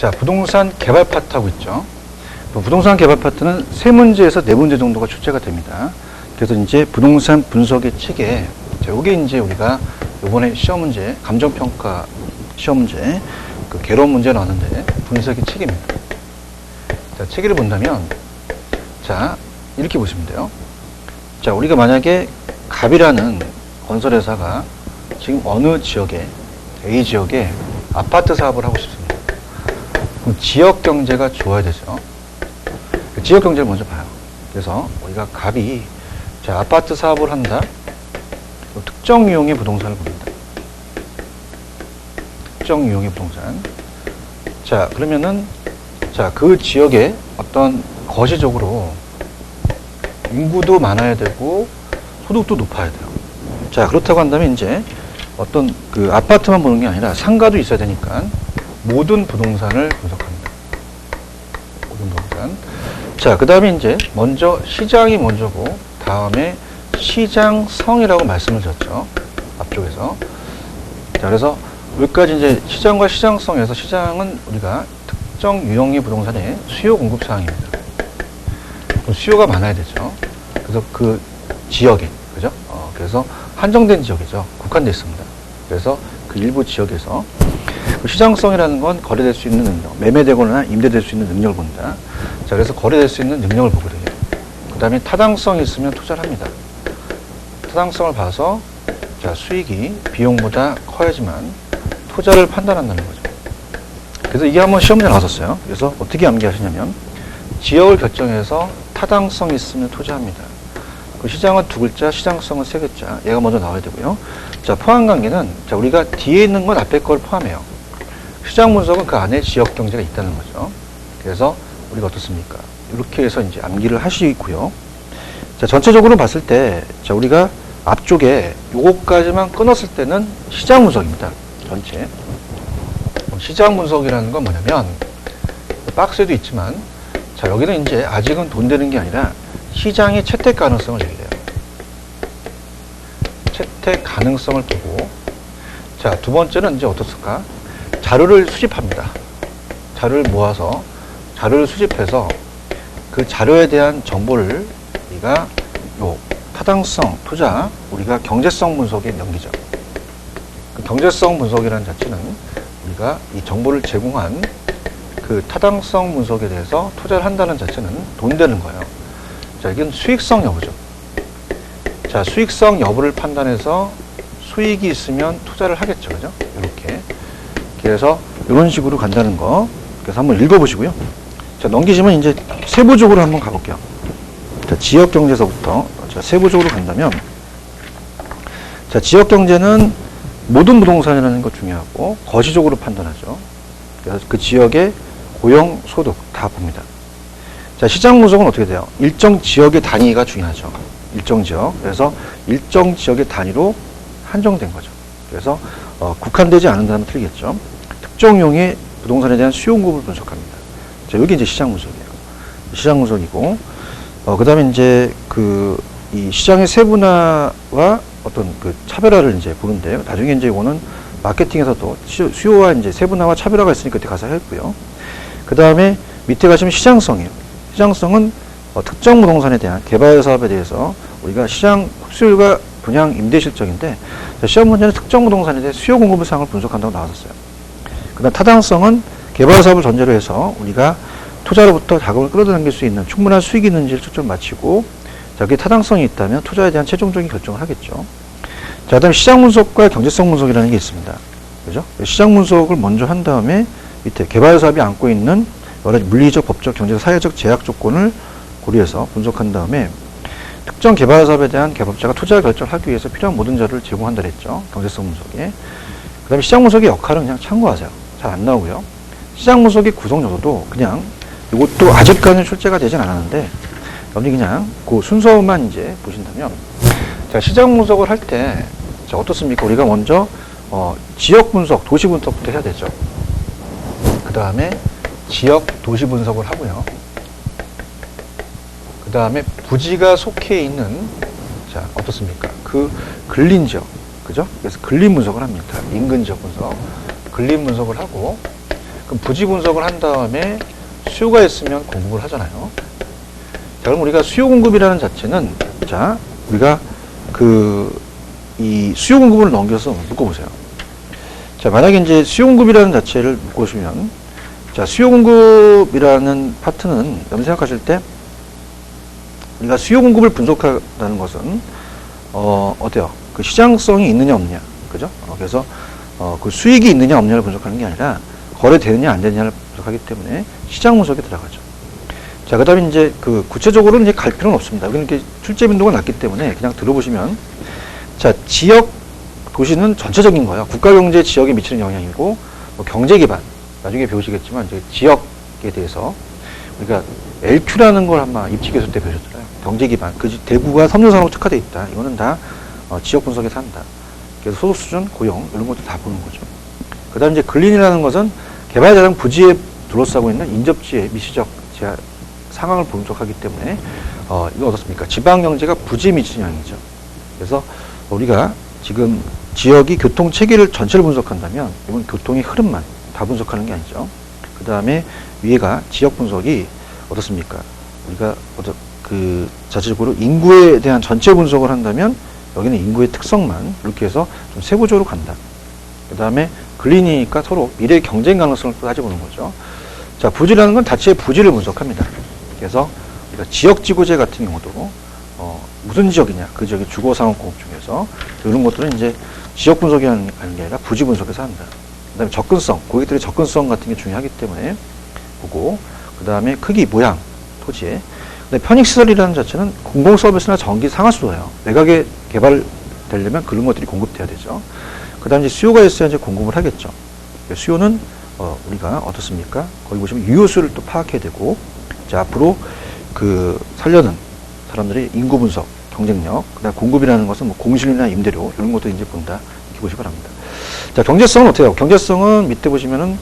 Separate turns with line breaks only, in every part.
자, 부동산 개발 파트하고 있죠. 부동산 개발 파트는 3문제에서 4문제 정도가 출제가 됩니다. 그래서 이제 부동산 분석의 책에, 자, 요게 이제 우리가 요번에 시험 문제, 감정평가 시험 문제, 그 개론 문제 나왔는데, 분석의 책입니다. 자, 책을 본다면, 자, 이렇게 보시면 돼요. 자, 우리가 만약에 갑이라는 건설회사가 지금 어느 지역에, A 지역에 아파트 사업을 하고 싶습니다. 그럼 지역 경제가 좋아야 되죠. 지역 경제를 먼저 봐요. 그래서 우리가 갑이, 자, 아파트 사업을 한다. 특정 유형의 부동산을 봅니다. 특정 유형의 부동산. 자, 그러면은, 자, 그 지역에 어떤 거시적으로 인구도 많아야 되고 소득도 높아야 돼요. 자, 그렇다고 한다면 이제 어떤 그 아파트만 보는 게 아니라 상가도 있어야 되니까 모든 부동산을 분석합니다. 모든 부동산. 자, 그 다음에 이제 먼저 시장이 먼저고 다음에 시장성이라고 말씀을 드렸죠. 앞쪽에서. 자, 그래서 여기까지 이제 시장과 시장성에서 시장은 우리가 특정 유형의 부동산의 수요 공급 사항입니다. 수요가 많아야 되죠. 그래서 그 지역에, 그죠? 그래서 한정된 지역이죠. 국한되어 있습니다. 그래서 그 일부 지역에서 그 시장성이라는 건 거래될 수 있는 능력, 매매되거나 임대될 수 있는 능력을 본다. 자, 그래서 거래될 수 있는 능력을 보거든요. 그 다음에 타당성이 있으면 투자를 합니다. 타당성을 봐서, 자, 수익이 비용보다 커야지만 투자를 판단한다는 거죠. 그래서 이게 한번 시험에 나왔었어요. 그래서 어떻게 암기하시냐면, 지역을 결정해서 타당성이 있으면 투자합니다. 그 시장은 2글자, 시장성은 3글자. 얘가 먼저 나와야 되고요. 자, 포함관계는, 자, 우리가 뒤에 있는 건 앞에 걸 포함해요. 시장 분석은 그 안에 지역 경제가 있다는 거죠. 그래서 우리가 어떻습니까? 이렇게 해서 이제 암기를 하시고요. 자, 전체적으로 봤을 때, 자, 우리가 앞쪽에 요거까지만 끊었을 때는 시장 분석입니다. 전체. 시장 분석이라는 건 뭐냐면, 박스에도 있지만, 자, 여기는 이제 아직은 돈 되는 게 아니라 시장의 채택 가능성을 얘기해요. 채택 가능성을 보고, 자, 두 번째는 이제 어떻을까? 자료를 수집합니다. 자료를 모아서, 자료를 수집해서 그 자료에 대한 정보를 우리가 요 타당성, 투자, 우리가 경제성 분석에 넘기죠. 그 경제성 분석이라는 자체는 우리가 이 정보를 제공한 그 타당성 분석에 대해서 투자를 한다는 자체는 돈 되는 거예요. 자, 이건 수익성 여부죠. 자, 수익성 여부를 판단해서 수익이 있으면 투자를 하겠죠. 그죠? 이렇게. 그래서 이런 식으로 간다는 거. 그래서 한번 읽어보시고요. 자, 넘기시면 이제 세부적으로 한번 가볼게요. 자, 지역 경제서부터 자, 세부적으로 간다면, 자, 지역 경제는 모든 부동산이라는 거 중요하고 거시적으로 판단하죠. 그래서 그 지역의 고용, 소득 다 봅니다. 자, 시장 분석은 어떻게 돼요? 일정 지역의 단위가 중요하죠. 일정 지역. 그래서 일정 지역의 단위로 한정된 거죠. 그래서 국한되지 않는다면 틀리겠죠. 특정용의 부동산에 대한 수요 공급을 분석합니다. 자, 여기 이제 시장 분석이에요. 시장 분석이고, 그 다음에 이제 이 시장의 세분화와 어떤 그 차별화를 이제 보는데, 나중에 이제 이거는 마케팅에서도 수요와 이제 세분화와 차별화가 있으니까 그때 가서 했고요. 그 다음에 밑에 가시면 시장성이에요. 시장성은 특정 부동산에 대한 개발 사업에 대해서 우리가 시장 흡수율과 분양 임대 실적인데, 시험 문제는 특정 부동산에 대해 수요 공급 사항을 분석한다고 나왔었어요. 그 다음 타당성은 개발 사업을 전제로 해서 우리가 투자로부터 자금을 끌어당길 수 있는 충분한 수익이 있는지를 초점 맞추고, 자, 그게 타당성이 있다면 투자에 대한 최종적인 결정을 하겠죠. 자, 그 다음에 시장 분석과 경제성 분석이라는 게 있습니다. 그죠? 시장 분석을 먼저 한 다음에 밑에 개발 사업이 안고 있는 여러 가지 물리적, 법적, 경제적, 사회적 제약 조건을 고려해서 분석한 다음에 특정 개발 사업에 대한 개발자가 투자 결정을 하기 위해서 필요한 모든 자료를 제공한다 그랬죠. 경제성 분석에. 그 다음에 시장 분석의 역할은 그냥 참고하세요. 잘 안 나오고요. 시장 분석의 구성 요소도 그냥 이것도 아직까지는 출제가 되진 않았는데, 여러분이 그냥 그 순서만 이제 보신다면, 자, 시장 분석을 할 때, 자, 어떻습니까? 우리가 먼저, 지역 분석, 도시 분석부터 해야 되죠. 그 다음에 지역 도시 분석을 하고요. 그 다음에 부지가 속해 있는, 자, 어떻습니까? 그 근린 지역, 그죠? 그래서 근린 분석을 합니다. 인근 지역 분석, 근린 분석을 하고, 그럼 부지 분석을 한 다음에 수요가 있으면 공급을 하잖아요. 자, 그럼 우리가 수요 공급이라는 자체는, 자, 우리가 이 수요 공급을 넘겨서 묶어보세요. 자, 만약에 이제 수요 공급이라는 자체를 묶어주면, 자, 수요 공급이라는 파트는 여러분 생각하실 때, 우리가 수요 공급을 분석한다는 것은, 어때요? 그 시장성이 있느냐, 없느냐. 그죠? 그래서, 그 수익이 있느냐, 없느냐를 분석하는 게 아니라, 거래되느냐, 안 되느냐를 분석하기 때문에 시장 분석에 들어가죠. 자, 그 다음에 이제 구체적으로는 이제 갈 필요는 없습니다. 여기는 이렇게 출제 빈도가 낮기 때문에 그냥 들어보시면, 자, 지역 도시는 전체적인 거예요. 국가 경제 지역에 미치는 영향이고, 뭐 경제 기반, 나중에 배우시겠지만, 이제 지역에 대해서, 우리가 LQ라는 걸 아마 입시교수 때 배우셨잖아요. 경제 기반. 그 대구가 섬유산업 특화되어 있다. 이거는 다 지역 분석에서 한다. 그래서 소득 수준, 고용, 이런 것도 다 보는 거죠. 그 다음에 이제 근린이라는 것은 개발 자장 부지에 둘러싸고 있는 인접지의 미시적 상황을 분석하기 때문에, 이거 어떻습니까? 지방 경제가 부지에 미치는 영향이죠. 그래서 우리가 지금 지역이 교통 체계를 전체를 분석한다면, 이건 교통의 흐름만 다 분석하는 게 아니죠. 그 다음에 위에가 지역 분석이 어떻습니까? 우리가 자체적으로 인구에 대한 전체 분석을 한다면, 여기는 인구의 특성만 이렇게 해서 좀 세부적으로 간다. 그 다음에 근린이니까 서로 미래의 경쟁 가능성을 또 따져보는 거죠. 자, 부지라는 건 자체의 부지를 분석합니다. 그래서 우리가 지역지구제 같은 경우도 무슨 지역이냐, 그 지역의 주거상업공업 중에서 이런 것들은 이제 지역 분석이 하는 게 아니라 부지 분석에서 한다. 그 다음에 접근성, 고객들의 접근성 같은 게 중요하기 때문에 보고, 그 다음에 크기, 모양, 토지에. 근데 편익시설이라는 자체는 공공서비스나 전기 상하수도예요. 매각에 개발되려면 그런 것들이 공급돼야 되죠. 그 다음에 이제 수요가 있어야 이제 공급을 하겠죠. 수요는 우리가 어떻습니까? 거기 보시면 유효수를 또 파악해야 되고, 자, 앞으로 살려는 사람들의 인구 분석, 경쟁력, 그 다음 공급이라는 것은 뭐 공실이나 임대료, 이런 것도 이제 본다. 이렇게 보시기 바랍니다. 자, 경제성은 어때요? 경제성은 밑에 보시면은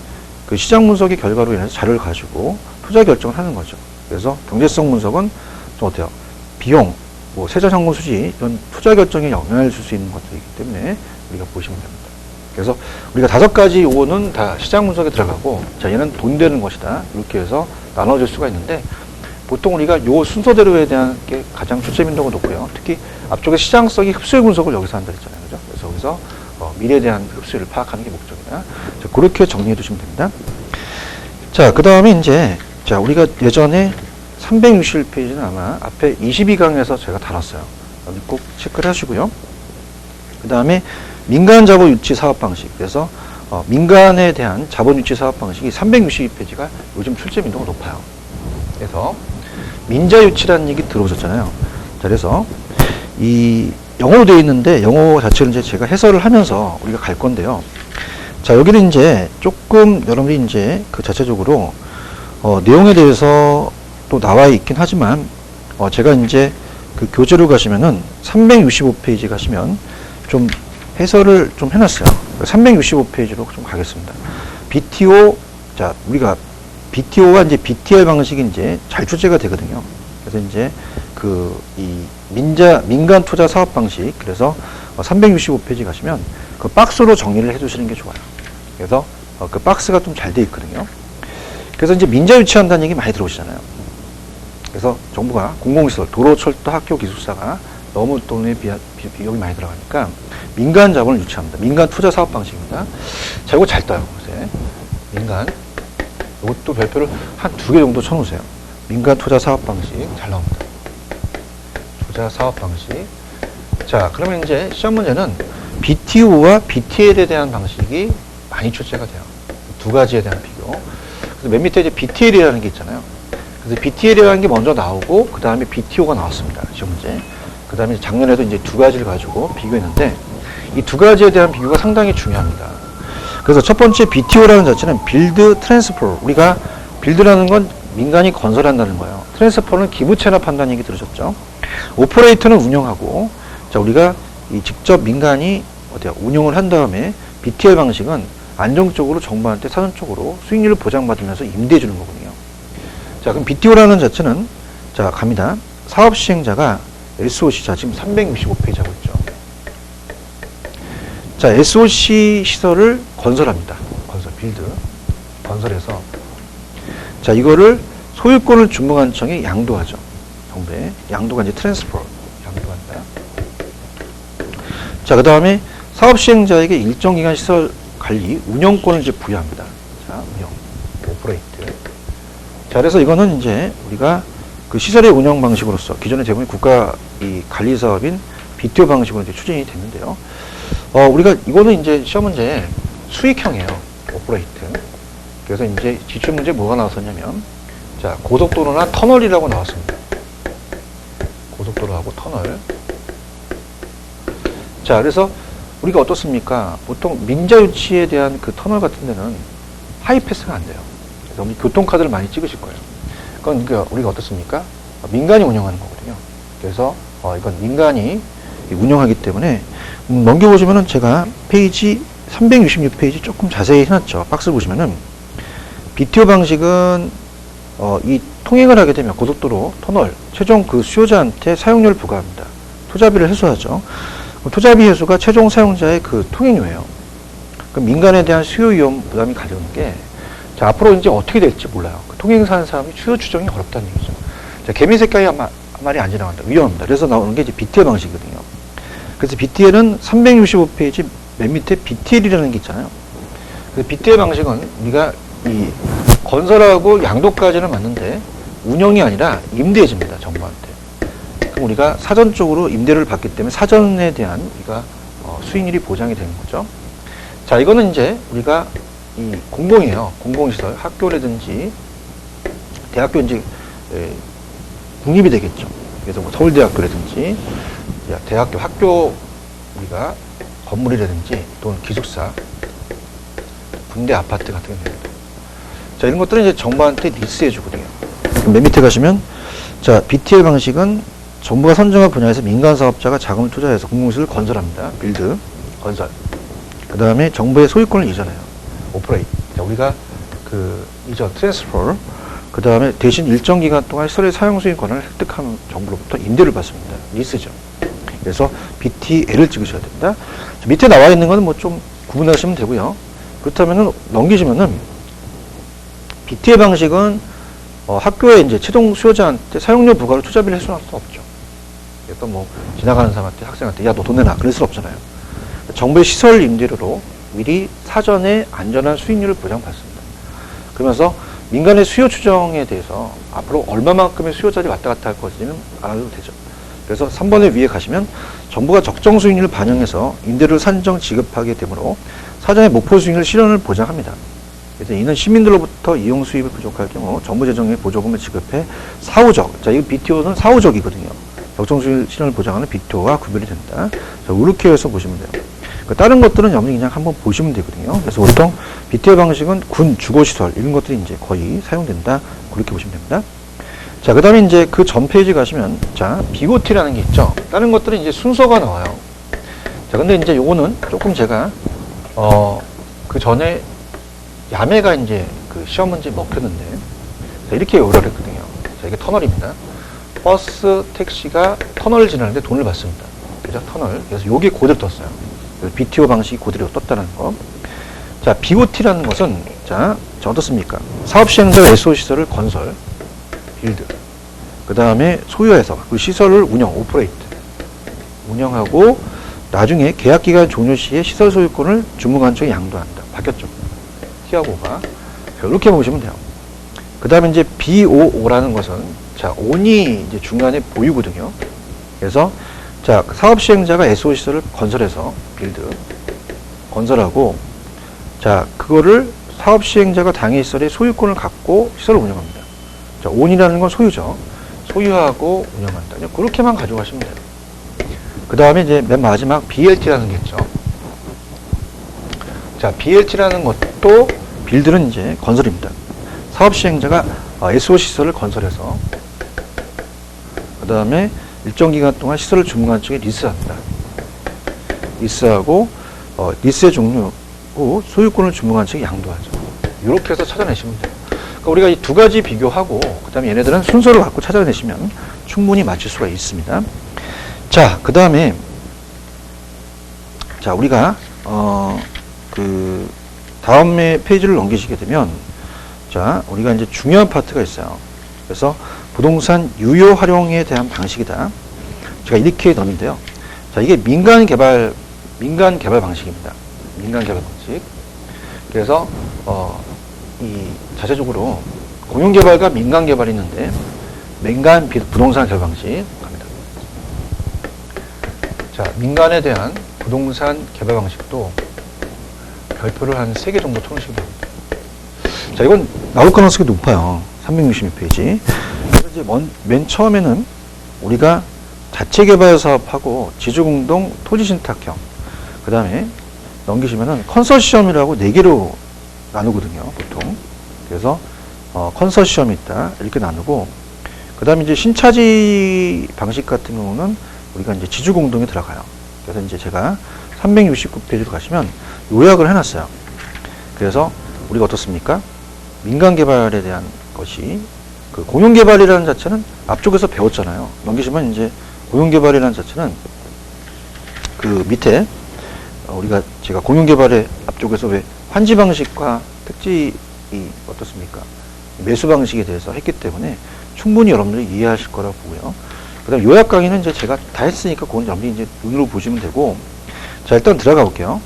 그 시장 분석의 결과로 인해서 자료를 가지고 투자 결정을 하는 거죠. 그래서 경제성 분석은 좀 어때요? 비용, 뭐 세전 현금 수지, 이런 투자 결정에 영향을 줄 수 있는 것들이기 때문에 우리가 보시면 됩니다. 그래서 우리가 5가지 요거는 다 시장 분석에 들어가고, 자, 얘는 돈 되는 것이다. 이렇게 해서 나눠질 수가 있는데, 보통 우리가 요 순서대로에 대한 게 가장 출제 빈도가 높고요. 특히 앞쪽에 시장성이 흡수율 분석을 여기서 한다 했잖아요. 그죠? 그래서 여기서 미래에 대한 흡수율을 파악하는 게 목적이다. 자, 그렇게 정리해 두시면 됩니다. 자, 그 다음에 이제, 자, 우리가 예전에 361페이지는 아마 앞에 22강에서 제가 다뤘어요. 여기 꼭 체크를 하시고요. 그 다음에 민간 자본 유치 사업 방식. 그래서 민간에 대한 자본 유치 사업 방식이 362페이지가 요즘 출제 빈도가 높아요. 그래서 민자 유치라는 얘기 들어보셨잖아요. 자, 그래서 이 영어로 되어 있는데 영어 자체를 이제 제가 해설을 하면서 우리가 갈 건데요. 자, 여기는 이제 조금 여러분들이 이제 그 자체적으로 내용에 대해서 또 나와 있긴 하지만 제가 이제 그 교재로 가시면은 365페이지 가시면 좀 해설을 좀 해놨어요. 365페이지로 좀 가겠습니다. BTO, 자, 우리가 BTO가 이제 BTL 방식이 이제 잘 출제가 되거든요. 그래서 이제 이 민간 투자 사업 방식, 그래서 365페이지 가시면 그 박스로 정리를 해 주시는 게 좋아요. 그래서 그 박스가 좀 잘 돼 있거든요. 그래서 이제 민자 유치한다는 얘기 많이 들어오시잖아요. 그래서 정부가 공공시설, 도로, 철도, 학교, 기숙사가 너무 돈의 비용이 많이 들어가니까 민간 자본을 유치합니다. 민간 투자 사업 방식입니다. 자, 이거 잘 떠요. 요새. 민간. 이것도 별표를 한 2개 정도 쳐놓으세요. 민간 투자 사업 방식. 잘 나옵니다. 투자 사업 방식. 자, 그러면 이제 시험 문제는 BTO와 BTL에 대한 방식이 많이 출제가 돼요. 2가지에 대한 비교. 그래서 맨 밑에 이제 BTL이라는 게 있잖아요. 그래서 BTL이라는 게 먼저 나오고, 그 다음에 BTO가 나왔습니다. 시험 문제. 그 다음에 작년에도 이제 2가지를 가지고 비교했는데, 이 2가지에 대한 비교가 상당히 중요합니다. 그래서 첫 번째 BTO라는 자체는 빌드 트랜스포. 우리가 빌드라는 건 민간이 건설한다는 거예요. 트랜스포는 기부 체납한다는 얘기 들으셨죠? 오퍼레이터는 운영하고, 자, 우리가 이 직접 민간이 운영을 한 다음에 BTL 방식은 안정적으로 정부한테 사전적으로 수익률을 보장받으면서 임대해 주는 거거든요. 자, 그럼 BTO라는 자체는, 자, 갑니다. 사업 시행자가 SOC, 자, 지금 365페이지 하고 있죠. 자, SOC 시설을 건설합니다. 건설, 빌드. 건설해서 자 이거를 소유권을 주무관청에 양도하죠. 정부에 양도가 이제 트랜스퍼 양도한다. 자 그 다음에 사업 시행자에게 일정 기간 시설 관리 운영권을 이제 부여합니다. 자 운영 오퍼레이트. 자 그래서 이거는 이제 우리가 그 시설의 운영 방식으로서 기존의 대부분 국가 이 관리 사업인 BTO 방식으로 이제 추진이 됐는데요. 우리가 이거는 이제 시험 문제 수익형이에요. 오퍼레이트. 그래서 이제 지출 문제 뭐가 나왔었냐면 자 고속도로나 터널이라고 나왔습니다. 고속도로하고 터널. 자 그래서 우리가 어떻습니까? 보통 민자 유치에 대한 그 터널 같은 데는 하이패스가 안 돼요. 그래서 우리 교통카드를 많이 찍으실 거예요. 그건 그러니까 우리가 어떻습니까? 민간이 운영하는 거거든요. 그래서 이건 민간이 운영하기 때문에 넘겨보시면은 제가 페이지 366페이지 조금 자세히 해놨죠. 박스 보시면은 BTO 방식은 이 통행을 하게 되면 고속도로, 터널, 최종 그 수요자한테 사용료를 부과합니다. 투자비를 해소하죠. 투자비 해소가 최종 사용자의 그 통행료예요. 그럼 민간에 대한 수요 위험 부담이 가려운 게 자, 앞으로 이제 어떻게 될지 몰라요. 그 통행사 하는 사람이 수요 추정이 어렵다는 얘기죠. 자, 개미 색깔이 한 말이 안 지나간다. 위험합니다. 그래서 나오는 게 이제 BTL 방식이거든요. 그래서 BTL은 365페이지 맨 밑에 BTL이라는 게 있잖아요. 그 BTL 방식은 우리가 이 건설하고 양도까지는 맞는데 운영이 아니라 임대해줍니다. 정부한테. 그럼 우리가 사전적으로 임대를 받기 때문에 사전에 대한 우리가 수익률이 보장이 되는 거죠. 자, 이거는 이제 우리가 이 공공이에요. 공공시설, 학교라든지 대학교 이제 국립이 되겠죠. 그래서 뭐 서울대학교라든지 대학교 학교 우리가 건물이라든지 또는 기숙사, 군대 아파트 같은 게 됩니다. 자, 이런 것들은 이제 정부한테 리스해 주거든요. 맨 밑에 가시면 자, BTL 방식은 정부가 선정한 분야에서 민간 사업자가 자금을 투자해서 공공시설을 건설합니다. 빌드, 건설. 그 다음에 정부의 소유권을 이전해요. 오퍼레이트. 자, 우리가 그 이전, 트랜스퍼. 그 다음에 대신 일정 기간 동안 시설의 사용 수익 권한을 획득한 정부로부터 임대를 받습니다. 리스죠. 그래서 BTL을 찍으셔야 됩니다. 자, 밑에 나와 있는 거는 뭐 좀 구분하시면 되고요. 그렇다면은 넘기시면은 BTL 방식은 학교에 이제 최종 수요자한테 사용료 부과로 투자비를 해소할 수 없죠. 또 뭐 지나가는 사람한테 학생한테 야 너 돈 내놔 그럴 수 없잖아요. 정부의 시설 임대료로 미리 사전에 안전한 수익률을 보장받습니다. 그러면서 민간의 수요 추정에 대해서 앞으로 얼마만큼의 수요자들이 왔다 갔다 할 것인지는 알아도 되죠. 그래서 3번에 위에 가시면 정부가 적정 수익률을 반영해서 임대료를 산정 지급하게 되므로 사전에 목표 수익률 실현을 보장합니다. 그래서 이는 시민들로부터 이용 수입이 부족할 경우 정부 재정에 보조금을 지급해 사후적, 자, 이 BTO는 사후적이거든요. 적정 수익률 실현을 보장하는 BTO와 구별이 된다. 자, 이렇게 해서 보시면 돼요. 다른 것들은 여러분이 그냥 한번 보시면 되거든요. 그래서 보통 BTO 방식은 군 주거시설 이런 것들이 이제 거의 사용된다. 그렇게 보시면 됩니다. 자, 그 다음에 이제 그 전 페이지 가시면 자, BOT라는 게 있죠. 다른 것들은 이제 순서가 나와요. 자, 근데 이제 요거는 조금 제가 그 전에 야매가 이제 그 시험 문제 먹혔는데 자, 이렇게 요구를 했거든요. 자, 이게 터널입니다. 버스, 택시가 터널을 지나는데 돈을 받습니다. 그죠? 터널. 그래서 요게 그대로 떴어요. BTO 방식이 그대로 떴다는 거. 자, BOT라는 것은 자 어떻습니까? 사업 시행자가 SO 시설을 건설, 빌드. 그 다음에 소유해서 그 시설을 운영, 오퍼레이트. 운영하고 나중에 계약 기간 종료 시에 시설 소유권을 주무관청에 양도한다. 바뀌었죠. T하고가. 이렇게 보시면 돼요. 그 다음에 이제 BOO라는 것은 자, ON이 이제 중간에 보유거든요. 그래서 자, 사업 시행자가 SO 시설을 건설해서 빌드 건설하고 자, 그거를 사업 시행자가 당해 시설의 소유권을 갖고 시설을 운영합니다. 자, ON이라는 건 소유죠. 소유하고 운영한다. 그냥 그렇게만 가져가시면 돼요. 그 다음에 이제 맨 마지막 BLT라는 게 있죠. 자, BLT라는 것도 빌드는 이제 건설입니다. 사업 시행자가 SO 시설을 건설해서 그 다음에 일정 기간 동안 시설을 주무관청에 리스합니다. 리스하고 리스의 종료 후 소유권을 주무관청에 양도하죠. 이렇게 해서 찾아내시면 돼요. 그러니까 우리가 이 두 가지 비교하고 그 다음에 얘네들은 순서를 갖고 찾아내시면 충분히 맞출 수가 있습니다. 자, 그 다음에 자, 우리가 그 다음에 페이지를 넘기시게 되면 자, 우리가 이제 중요한 파트가 있어요. 그래서 부동산 유효 활용에 대한 방식이다. 제가 이렇게 넣는데요. 자, 이게 민간 개발 방식입니다. 민간 개발 방식. 그래서, 이 자체적으로 공용 개발과 민간 개발이 있는데, 민간 부동산 개발 방식 갑니다. 자, 민간에 대한 부동산 개발 방식도 별표를 한 3개 정도 쳐놓으시면 됩니다. 자, 이건 나올 가능성이 높아요. 366페이지. 그래서 이제 맨 처음에는 우리가 자체 개발 사업하고 지주공동 토지신탁형, 그 다음에 넘기시면은 컨소시엄이라고 4개로 나누거든요, 보통. 그래서 컨소시엄이 있다 이렇게 나누고, 그 다음에 이제 신차지 방식 같은 경우는 우리가 이제 지주공동에 들어가요. 그래서 이제 제가 369페이지로 가시면 요약을 해놨어요. 그래서 우리가 어떻습니까? 민간 개발에 대한 것이, 그 공용 개발이라는 자체는 앞쪽에서 배웠잖아요. 넘기시면 이제 공용 개발이라는 자체는 그 밑에 제가 공용 개발의 앞쪽에서 왜 환지 방식과 특지이 어떻습니까? 매수 방식에 대해서 했기 때문에 충분히 여러분들이 이해하실 거라고 보고요. 그 다음 요약 강의는 이제 제가 다 했으니까 그건 여러분들이 이제 눈으로 보시면 되고, 자, 일단 들어가 볼게요.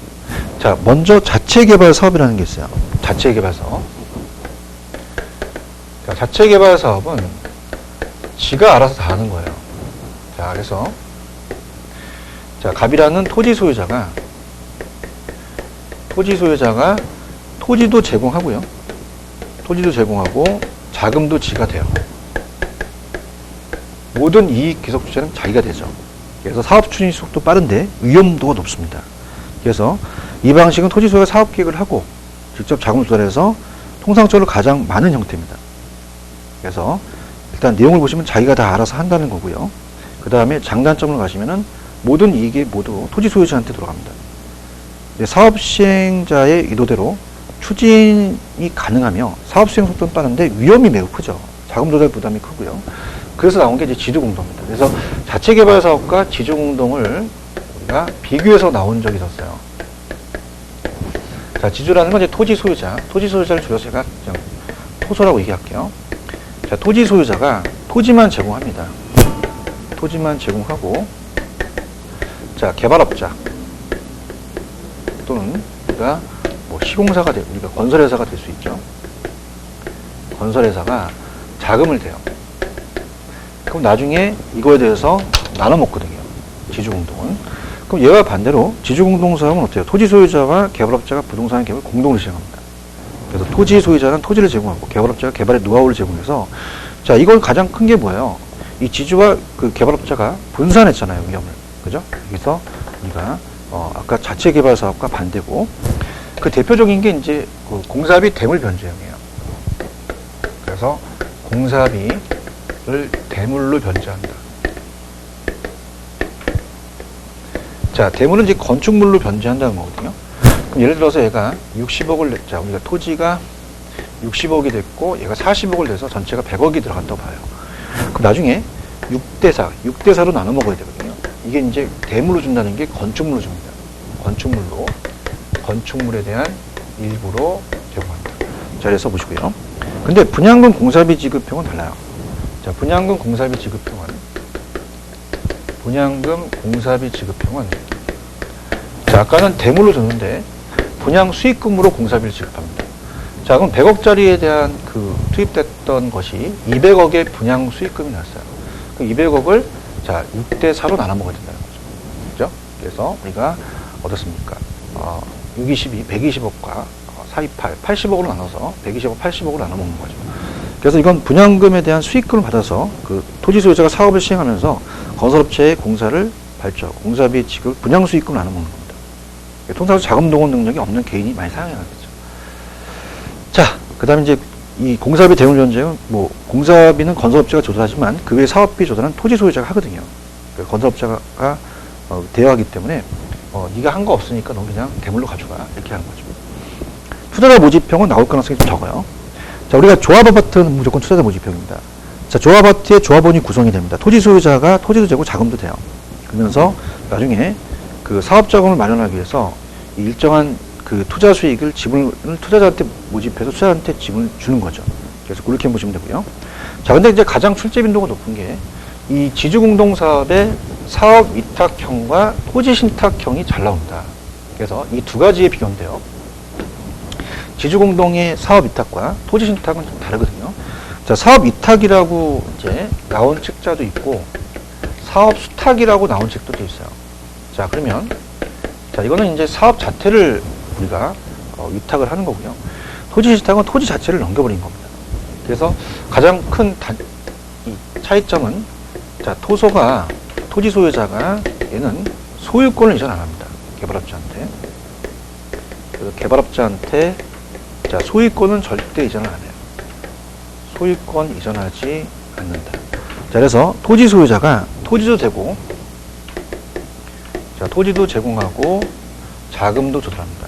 자, 먼저 자체 개발 사업이라는 게 있어요. 자체 개발 사업. 자, 자체 개발 사업은 지가 알아서 다 하는 거예요. 자, 그래서 자, 갑이라는 토지 소유자가 토지도 제공하고요. 토지도 제공하고 자금도 지가 돼요. 모든 이익 기속 주체는 자기가 되죠. 그래서 사업 추진 속도 빠른데 위험도가 높습니다. 그래서 이 방식은 토지 소유가 사업 계획을 하고 직접 자금을 조달해서 통상적으로 가장 많은 형태입니다. 그래서 일단 내용을 보시면 자기가 다 알아서 한다는 거고요. 그 다음에 장단점을 가시면은 모든 이익이 모두 토지 소유자한테 돌아갑니다. 사업 시행자의 의도대로 추진이 가능하며 사업 수행 속도는 빠른데 위험이 매우 크죠. 자금 조달 부담이 크고요. 그래서 나온 게 이제 지주공동입니다. 그래서 자체 개발 사업과 지주공동을 우리가 비교해서 나온 적이 있었어요. 자, 지주라는 건 이제 토지 소유자를 줄여서 제가 그냥 토소라고 얘기할게요. 자, 토지 소유자가 토지만 제공합니다. 토지만 제공하고, 자, 개발업자 또는 우리가 뭐 시공사가 우리가 건설회사가 될 수 있죠. 건설회사가 자금을 대요. 그럼 나중에 이거에 대해서 나눠 먹거든요. 지주공동은. 그럼 얘와 반대로 지주공동 사업은 어때요? 토지 소유자와 개발업자가 부동산 개발을 공동으로 시행합니다. 그래서 토지 소유자는 토지를 제공하고 개발업자가 개발의 노하우를 제공해서, 자, 이건 가장 큰 게 뭐예요? 이 지주와 그 개발업자가 분산했잖아요, 위험을. 그죠? 여기서 우리가 아까 자체 개발 사업과 반대고, 그 대표적인 게 이제 그 공사비 대물 변제형이에요. 그래서 공사비를 대물로 변제한다. 자, 대물은 이제 건축물로 변제한다는 거거든요. 그럼 예를 들어서 얘가 60억을 냈자. 우리가 토지가 60억이 됐고 얘가 40억을 내서 전체가 100억이 들어간다고 봐요. 그럼 나중에 6대4로 나눠 먹어야 되거든요. 이게 이제 대물로 준다는 게 건축물로 줍니다. 건축물에 대한 일부로 제공합니다. 자, 그래서 보시고요. 근데 분양금 공사비 지급형은 달라요. 자, 분양금 공사비 지급형은 자, 아까는 대물로 줬는데 분양 수익금으로 공사비를 지급합니다. 자, 그럼 100억짜리에 대한 그 투입됐던 것이 200억의 분양 수익금이 났어요. 그 200억을 자, 6대4로 나눠 먹어야 된다는 거죠. 그죠? 그래서 우리가 어떻습니까? 620이 120억과 428, 80억으로 나눠서 120억, 80억으로 나눠 먹는 거죠. 그래서 이건 분양금에 대한 수익금을 받아서 그 토지 소유자가 사업을 시행하면서 건설업체의 공사를 발주하고 공사비 지급, 분양 수익금을 나눠 먹는 겁니다. 통상적으로 자금 동원 능력이 없는 개인이 많이 사용해야 되죠. 자, 그 다음에 이제 이 공사비 대물 변제는 뭐 공사비는 건설업체가 조달하지만 그 외에 사업비 조달은 토지 소유자가 하거든요. 그러니까 건설업체가 대여하기 때문에 네가 한 거 없으니까 넌 그냥 대물로 가져가 이렇게 하는 거죠. 투자자 모집형은 나올 가능성이 좀 적어요. 자, 우리가 조합 아파트는 무조건 투자자 모집형입니다. 자, 조합 아파트의 조합원이 구성이 됩니다. 토지 소유자가 토지도 되고 자금도 돼요. 그러면서 나중에 그 사업 자금을 마련하기 위해서 일정한 그 투자 수익을 지분을 투자자한테 모집해서 투자자한테 지분을 주는 거죠. 그래서 그렇게 보시면 되고요. 자, 근데 이제 가장 출제 빈도가 높은 게 이 지주공동사업의 사업 위탁형과 토지 신탁형이 잘 나온다. 그래서 이 두 가지의 비교인데요. 지주공동의 사업 위탁과 토지 신탁은 좀 다르거든요. 자, 사업 위탁이라고 이제 나온 책자도 있고 사업 수탁이라고 나온 책도 있어요. 자, 그러면 자, 이거는 이제 사업 자체를 우리가 위탁을 하는 거고요. 토지 신탁은 토지 자체를 넘겨버린 겁니다. 그래서 가장 큰 이 차이점은 자, 토지 소유자가 얘는 소유권을 이전 안 합니다. 개발업자한테. 그래서 개발업자한테 자, 소유권은 절대 이전을 안 해요. 소유권 이전하지 않는다. 자, 그래서 토지 소유자가 토지도 되고, 자, 토지도 제공하고, 자금도 조달합니다.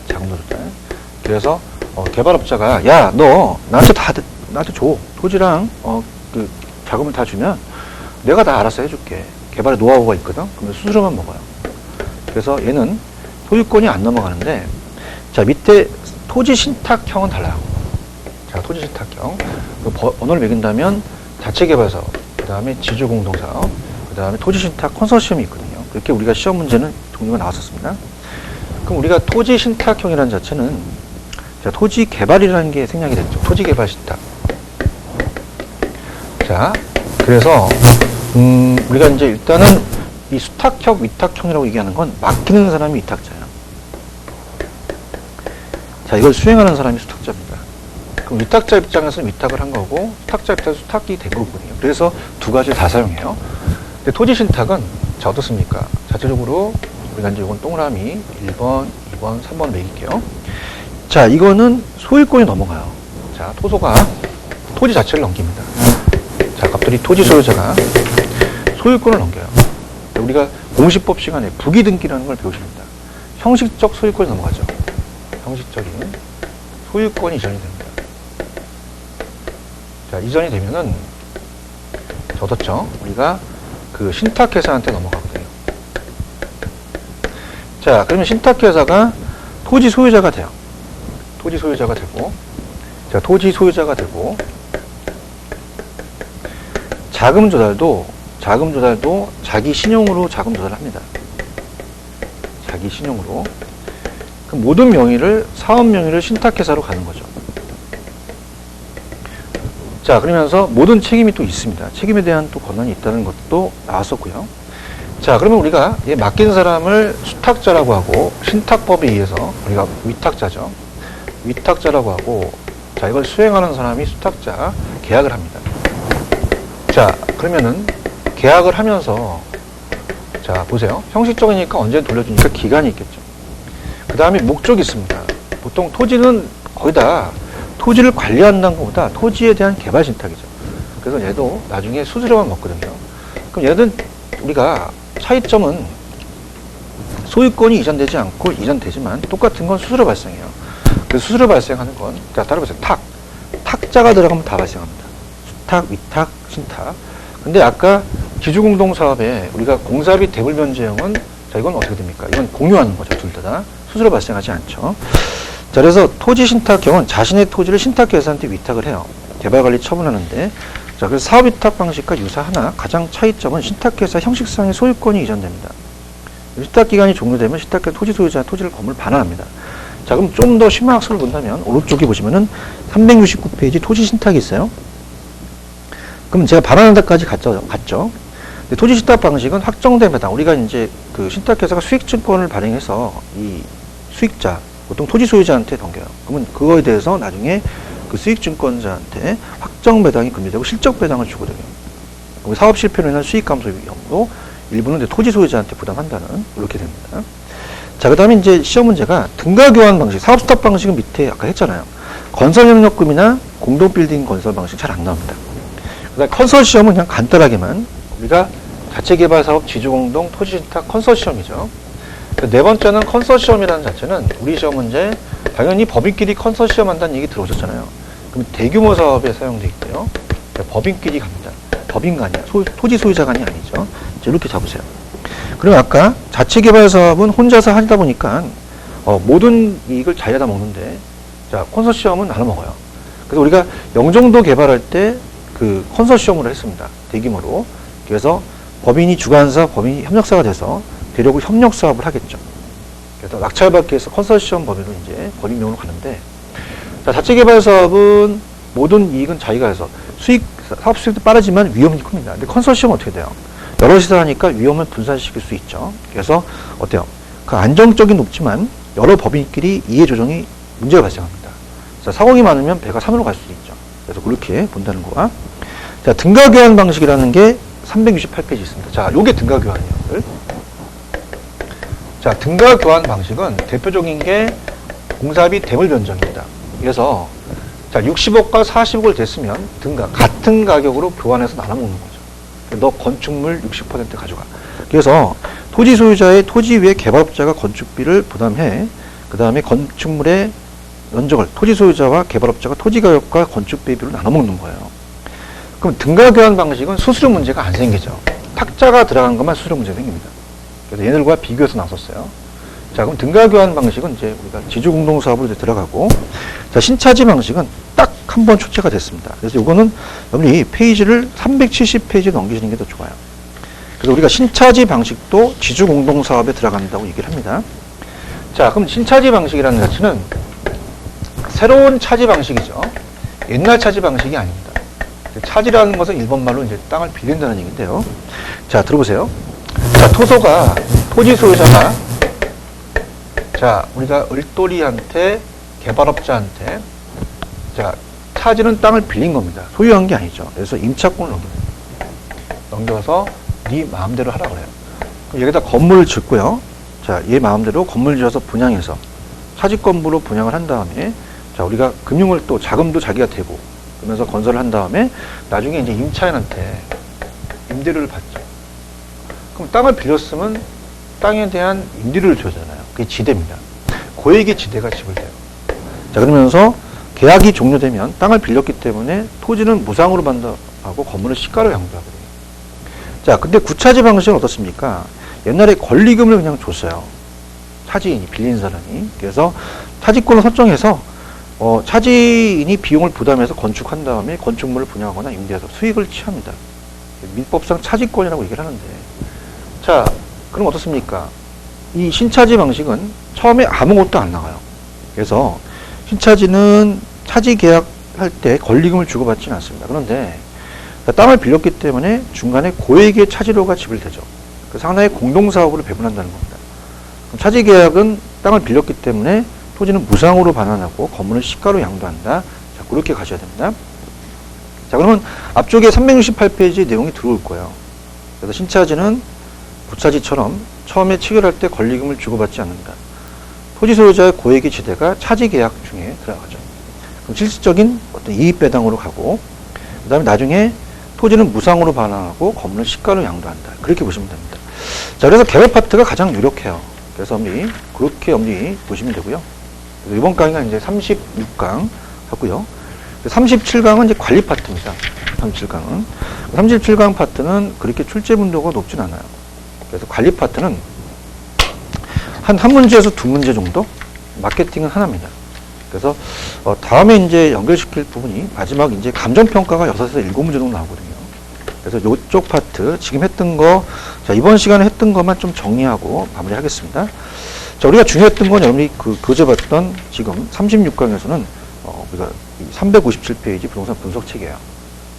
자금도 조달. 그래서, 개발업자가, 야, 너, 나한테 줘. 토지랑, 그, 자금을 다 주면, 내가 다 알아서 해줄게. 개발의 노하우가 있거든? 그러면 수수료만 먹어요. 그래서 얘는 소유권이 안 넘어가는데, 자, 밑에 토지 신탁형은 달라요. 자, 토지 신탁형. 번호를 매긴다면, 자체 개발 사업, 그 다음에 지주 공동 사업, 그 다음에 토지 신탁 컨소시엄이 있거든요. 그렇게 우리가 시험 문제는 종류가 나왔었습니다. 그럼 우리가 토지 신탁형이라는 자체는 자, 토지 개발이라는 게 생략이 됐죠. 토지 개발 신탁. 자, 그래서 우리가 이제 일단은 이 수탁형, 위탁형이라고 얘기하는 건 맡기는 사람이 위탁자예요. 자, 이걸 수행하는 사람이 수탁자입니다. 그럼 위탁자 입장에서는 위탁을 한 거고 수탁자 입장에서 수탁이 된 거거든요. 그래서 두 가지를 다 사용해요. 근데 토지 신탁은 자, 어떻습니까? 자체적으로 우리가 이제 이건 동그라미 1번, 2번, 3번 매길게요. 자, 이거는 소유권이 넘어가요. 자, 토소가 토지 자체를 넘깁니다. 자, 갑자기 토지 소유자가 소유권을 넘겨요. 우리가 공시법 시간에 부기등기라는 걸 배우십니다. 형식적 소유권이 넘어가죠. 형식적인 소유권이 이전이 됩니다. 자, 이전이 되면은 어떻죠? 우리가 그 신탁회사한테 넘어가거든요. 자, 그러면 신탁회사가 토지 소유자가 돼요. 토지 소유자가 되고, 자, 토지 소유자가 되고, 자금 조달도 자기 신용으로 자금 조달을 합니다. 자기 신용으로. 그 모든 명의를, 사업 명의를 신탁회사로 가는 거죠. 자, 그러면서 모든 책임이 또 있습니다. 책임에 대한 또 권한이 있다는 것도 나왔었고요. 자, 그러면 우리가 맡긴 사람을 수탁자라고 하고, 신탁법에 의해서 우리가 위탁자죠. 위탁자라고 하고, 자, 이걸 수행하는 사람이 수탁자, 계약을 합니다. 자, 그러면은 계약을 하면서 자, 보세요. 형식적이니까 언제 돌려주니까 기간이 있겠죠. 그 다음에 목적이 있습니다. 보통 토지는 거의 다 토지를 관리한다는 것보다 토지에 대한 개발 신탁이죠. 그래서 얘도 나중에 수수료만 먹거든요. 그럼 얘는 우리가 차이점은 소유권이 이전되지 않고 이전되지만 똑같은 건 수수료 발생해요. 그 수수료 발생하는 건, 자, 따라보세요. 탁자가 들어가면 다 발생합니다. 수탁, 위탁, 신탁. 근데 아까 지주공동사업에 우리가 공사비 대불변제형은 자, 이건 어떻게 됩니까? 이건 공유하는 거죠. 둘 다. 수수료 발생하지 않죠. 자, 그래서 토지 신탁형은 자신의 토지를 신탁회사한테 위탁을 해요. 개발관리 처분하는데. 자, 그래서 사업위탁 방식과 유사하나 가장 차이점은 신탁회사 형식상의 소유권이 이전됩니다. 신탁기간이 종료되면 신탁회사 토지 소유자 토지를 건물 반환합니다. 자, 그럼 좀 더 심화학습을 본다면 오른쪽에 보시면은 369페이지 토지 신탁이 있어요. 그럼 제가 반환한 데까지 갔죠. 근데 토지 신탁 방식은 확정된 배당. 우리가 이제 그 신탁회사가 수익증권을 발행해서 이 수익자, 보통 토지 소유자한테 넘겨요. 그러면 그거에 대해서 나중에 그 수익증권자한테 확정 배당이 금지되고 실적 배당을 주거든요. 사업 실패로 인한 수익 감소 위험도 일부는 이제 토지 소유자한테 부담한다는 이렇게 됩니다. 자, 그 다음에 이제 시험 문제가 등가 교환 방식, 사업 수탁 방식은 밑에 아까 했잖아요. 건설협력금이나 공동빌딩 건설 방식 잘 안 나옵니다. 그 다음에 컨소시엄은 그냥 간단하게만 우리가 자체개발 사업 지주공동 토지신탁 컨소시엄이죠. 네 번째는 컨소시엄이라는 자체는 우리 시험 문제 당연히 법인끼리 컨소시엄 한다는 얘기 들어오셨잖아요. 그럼 대규모 사업에 사용되어 있고요. 법인끼리 갑니다. 법인간이야. 토지 소유자간이 아니죠. 이렇게 잡으세요. 그럼 아까 자체개발 사업은 혼자서 하다 보니까 모든 이익을 자기가 다 먹는데, 자, 컨소시엄은 나눠 먹어요. 그래서 우리가 영종도 개발할 때 그 컨소시엄으로 했습니다. 대규모로. 그래서 법인이 주관사, 법인이 협력사가 돼서 대륙을 협력 사업을 하겠죠. 그래서 낙찰받기 위해서 컨소시엄 법인으로 이제 법인명으로 가는데, 자, 자체 개발 사업은 모든 이익은 자기가 해서 사업 수익도 빠르지만 위험이 큽니다. 근데 컨소시엄은 어떻게 돼요? 여럿이서 하니까 위험을 분산시킬 수 있죠. 그래서 어때요? 그 안정적인 높지만 여러 법인끼리 이해 조정이 문제가 발생합니다. 자, 사공이 많으면 배가 산으로 갈 수도 있죠. 그래서 그렇게 본다는 거야. 자, 등가 교환 방식이라는 게 368페이지 있습니다. 자, 요게 등가 교환이에요. 자, 등가 교환 방식은 대표적인 게 공사비 대물 변정입니다. 그래서 자, 60억과 40억을 댔으면 등가 같은 가격으로 교환해서 나눠 먹는 거죠. 너 건축물 60% 가져가. 그래서 토지 소유자의 토지 위에 개발업자가 건축비를 부담해, 그 다음에 건축물의 면적을 토지 소유자와 개발업자가 토지 가격과 건축비 비로 나눠 먹는 거예요. 그럼 등가 교환 방식은 수수료 문제가 안 생기죠. 탁자가 들어간 것만 수수료 문제가 생깁니다. 그래서 얘네들과 비교해서 나섰어요. 자, 그럼 등가 교환 방식은 이제 우리가 지주 공동 사업으로 이제 들어가고, 자, 신차지 방식은 딱 한 번 출제가 됐습니다. 그래서 이거는 여러분이 페이지를 370페이지 넘기시는 게 더 좋아요. 그래서 우리가 신차지 방식도 지주 공동 사업에 들어간다고 얘기를 합니다. 자, 그럼 신차지 방식이라는 자체는 새로운 차지 방식이죠. 옛날 차지 방식이 아닙니다. 차지라는 것은 일본말로 이제 땅을 빌린다는 얘기인데요. 자, 들어보세요. 자, 토소가, 토지 소유자가, 자, 우리가 을돌이한테, 개발업자한테, 자, 차지는 땅을 빌린 겁니다. 소유한 게 아니죠. 그래서 임차권을 넘겨서 네 마음대로 하라 그래요. 그럼 여기다 건물을 짓고요. 자, 얘 마음대로 건물 지어서 분양해서 차지건물로 분양을 한 다음에, 자, 우리가 금융을 또 자금도 자기가 대고 그러면서 건설을 한 다음에 나중에 이제 임차인한테 임대료를 받죠. 그럼 땅을 빌렸으면 땅에 대한 임대료를 줘야 되잖아요. 그게 지대입니다. 고액의 지대가 지불돼요. 자, 그러면서 계약이 종료되면 땅을 빌렸기 때문에 토지는 무상으로 반납하고 건물은 시가로 양도하거든요. 자, 근데 구차지 방식은 어떻습니까? 옛날에 권리금을 그냥 줬어요. 차지인이, 빌린 사람이. 그래서 차지권을 설정해서 차지인이 비용을 부담해서 건축한 다음에 건축물을 분양하거나 임대해서 수익을 취합니다. 민법상 차지권이라고 얘기를 하는데, 자, 그럼 어떻습니까? 이 신차지 방식은 처음에 아무것도 안 나가요. 그래서 신차지는 차지 계약할 때 권리금을 주고받지는 않습니다. 그런데 땅을 빌렸기 때문에 중간에 고액의 차지료가 지불되죠. 그래서 하나의 공동사업으로 배분한다는 겁니다. 그럼 차지 계약은 땅을 빌렸기 때문에 토지는 무상으로 반환하고 건물은 시가로 양도한다. 자, 그렇게 가셔야 됩니다. 자, 그러면 앞쪽에 368페이지 내용이 들어올 거예요. 그래서 신차지는 부차지처럼 처음에 체결할 때 권리금을 주고받지 않는다. 토지 소유자의 고액의 지대가 차지 계약 중에 들어가죠. 그럼 실질적인 어떤 이익 배당으로 가고, 그 다음에 나중에 토지는 무상으로 반환하고 건물은 시가로 양도한다. 그렇게 보시면 됩니다. 자, 그래서 개발 파트가 가장 유력해요. 그래서 그렇게 보시면 되고요. 그래서 이번 강의가 이제 36강 하고요. 37강은 이제 관리 파트입니다. 37강은. 37강 파트는 그렇게 출제 빈도가 높진 않아요. 그래서 관리 파트는 한 문제에서 두 문제 정도? 마케팅은 하나입니다. 그래서 다음에 이제 연결시킬 부분이 마지막 이제 감정평가가 6에서 7문제 정도 나오거든요. 그래서 이쪽 파트 지금 했던 거, 자, 이번 시간에 했던 것만 좀 정리하고 마무리하겠습니다. 자, 우리가 중요했던 건 여러분이 그제 봤던 지금 36강에서는 우리가 357페이지 부동산 분석 체계예요.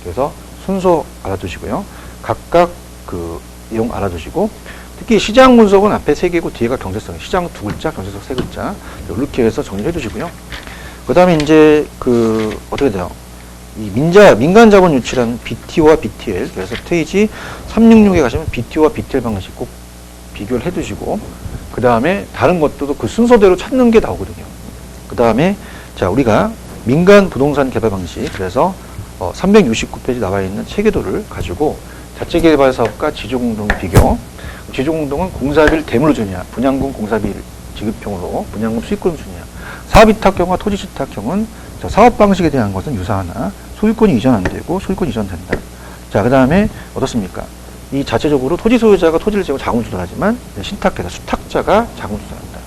그래서 순서 알아두시고요. 각각 그 내용 알아두시고, 특히 시장 분석은 앞에 3개고 뒤에가 경제성, 시장 2글자, 경제성 3글자, 이렇게 해서 정리해 두시고요. 그 다음에 이제 어떻게 돼요? 이 민간 자본 유치라는 BTO와 BTL, 그래서 페이지 366에 가시면 BTO와 BTL 방식 꼭 비교를 해 두시고, 그 다음에 다른 것도 그 순서대로 찾는 게 나오거든요. 그 다음에 자, 우리가 민간 부동산 개발 방식, 그래서 369페이지 나와 있는 체계도를 가지고 자체 개발 사업과 지주공동 비교. 지주공동은 공사비를 대물로 주냐, 분양금 공사비 지급형으로 분양금 수익금을 주냐, 사업위탁형과 토지지탁형은 사업 방식에 대한 것은 유사하나 소유권이 이전 안 되고 소유권이 이전된다. 자, 그 다음에 어떻습니까? 이 자체적으로 토지 소유자가 토지를 재고 자금을 조달하지만 신탁회사, 수탁자가 자금을 조달한다.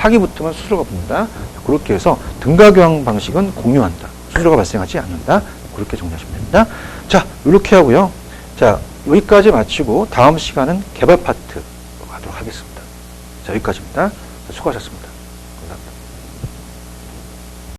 학이 붙으면 수수료가 붙는다. 그렇게 해서 등가 교환 방식은 공유한다. 수수료가 발생하지 않는다. 그렇게 정리하시면 됩니다. 자, 이렇게 하고요. 자, 여기까지 마치고 다음 시간은 개발 파트 하도록 하겠습니다. 자, 여기까지입니다. 수고하셨습니다.